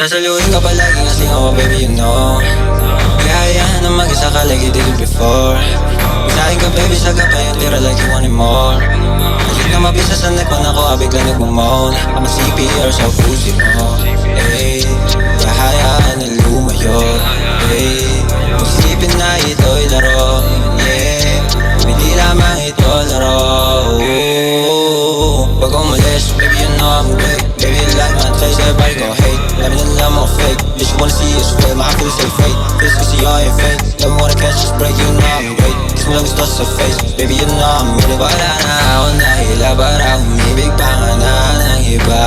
Sasaluhin ka palagi kasi ako baby you know. Kaya na mag-isa ka like you did it before. Usahin ka baby saga pa yung tira like you want it more. Halik na mabisa sa neck mo na ko bigla nagmamon. I'm a CPR sa pusi mo. Hey, kahayaan na lumayo. Hey, isipin na ito'y laro. Yeah, hindi lamang ito laro. Pag umalis, baby you know I'm great. Baby you like my taste, everybody gon' hate. Let me know I'm on fake. Bitch you wanna see us fail, my feelings say fake. Feels cause you ain't fake. Never wanna catch this break, you know I'm great. Kiss me lang gusto sa face, baby you know I'm in it. Wala na ako nahila, para umibig pa nga na ng iba.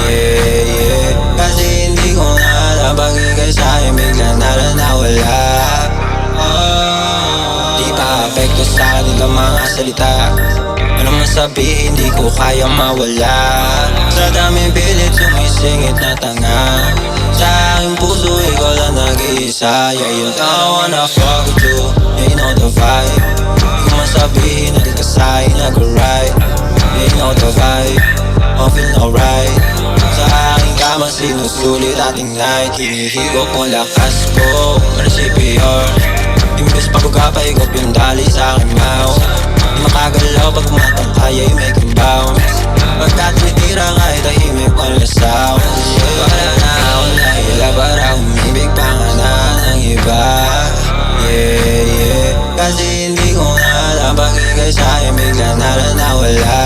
Yeah, yeah. Kasi hindi ko na alam pag ikay sa'kin bigla na lang nawala. Di pa apekto sa kanila mga salita. Ano man sabihin, di ko kaya mawala. Sa daming pilit, sumisingit na tanga. Sa aking puso, ikaw lang nag-iisa. Yeah, you know I wanna fuck with you. Yeah, you know the vibe. Di ko man sabihin, na di ka sa'kin nag-ride. Yeah, you know the vibe. I'm feeling alright. Sa aking kama, sinusulit ating night. Hinihigop ko lakas ko, para CPR. Imbes pabuga pa, ikop yung dali sa aking mouth. Di makagalaw pag matang kaya you make him bounce. Pagkat tumitira kahit tahimik walang sound. Wala na akong nahila, para umibig pa nga na ng iba. Yeah, yeah. Kasi hindi ko na alam pag ikay sa'kin bigla na lang nawala.